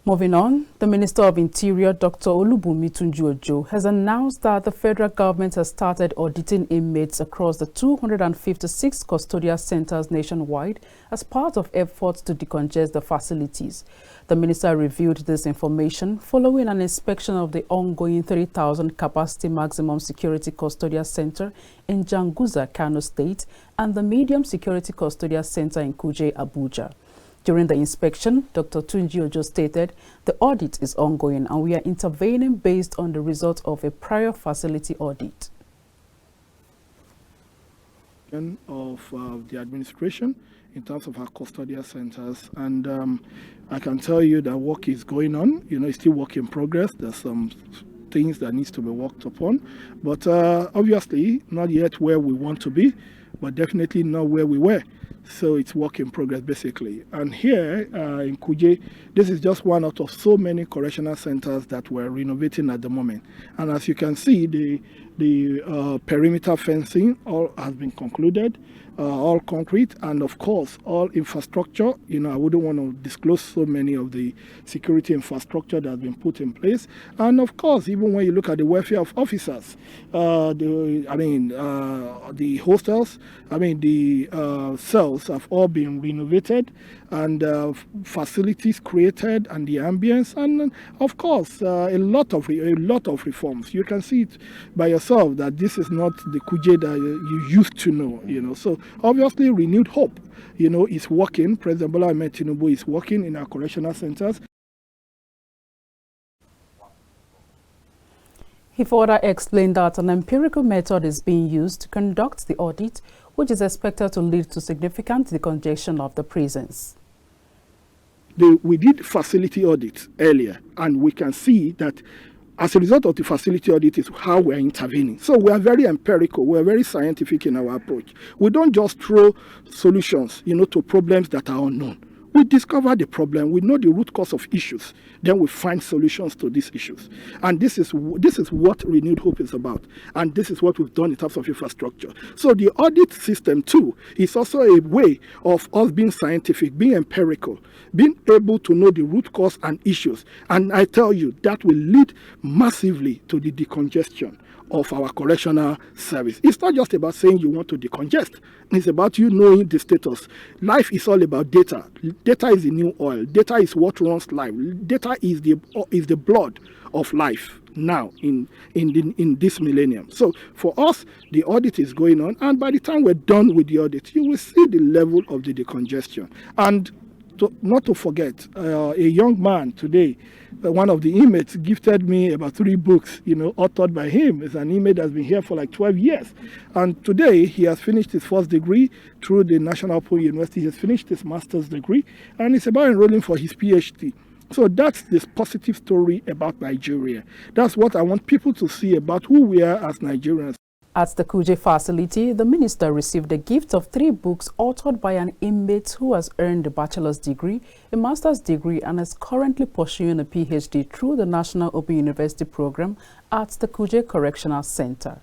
Moving on, the Minister of Interior, Dr. Olubunmi Tunji-Ojo, has announced that the federal government has started auditing inmates across the 256 custodial centers nationwide as part of efforts to decongest the facilities. The minister revealed this information following an inspection of the ongoing 3,000 capacity maximum security custodial center in Janguza, Kano State, and the medium security custodial center in Kuje, Abuja. During the inspection, Dr. Tunji-Ojo stated the audit is ongoing and we are intervening based on the result of a prior facility audit. Of the administration in terms of our custodial centers, and I can tell you that work is going on. It's still work in progress. There's some things that needs to be worked upon, but obviously not yet where we want to be, but definitely not where we were. So it's work in progress basically. And here in Kuje, this is just one out of so many correctional centers that we're renovating at the moment. And as you can see, the perimeter fencing all has been concluded, all concrete, and of course all infrastructure. I wouldn't want to disclose so many of the security infrastructure that has been put in place. And of course, even when you look at the welfare of officers, the hostels, the cells have all been renovated, and facilities created, and the ambience, and of course a lot of reforms. You can see it by yourself that this is not the Kuje that you used to know. So obviously renewed hope is working. President Bola Ahmed Tinubu is working in our correctional centers. He further explained that an empirical method is being used to conduct the audit, which is expected to lead to significant decongestion of the prisons. We did facility audits earlier, and we can see that as a result of the facility audit is how we're intervening. So we are very empirical, we're very scientific in our approach. We don't just throw solutions, to problems that are unknown. We discover the problem, we know the root cause of issues, then we find solutions to these issues. And this is what Renewed Hope is about. And this is what we've done in terms of infrastructure. So the audit system too is also a way of us being scientific, being empirical, being able to know the root cause and issues. And I tell you, that will lead massively to the decongestion of our correctional service. It's not just about saying you want to decongest. It's about you knowing the status. Life is all about data. Data is the new oil. Data is what runs life. Data is the blood of life now in this millennium. So for us, the audit is going on, and by the time we're done with the audit, you will see the level of the decongestion. And not to forget, a young man today, one of the inmates gifted me about 3 books, authored by him. It's an inmate that's been here for like 12 years. And today he has finished his first degree through the National Open University. He has finished his master's degree, and it's about enrolling for his PhD. So that's this positive story about Nigeria. That's what I want people to see about who we are as Nigerians. At the Kuje facility, the minister received a gift of 3 books authored by an inmate who has earned a bachelor's degree, a master's degree, and is currently pursuing a PhD through the National Open University program at the Kuje Correctional Center.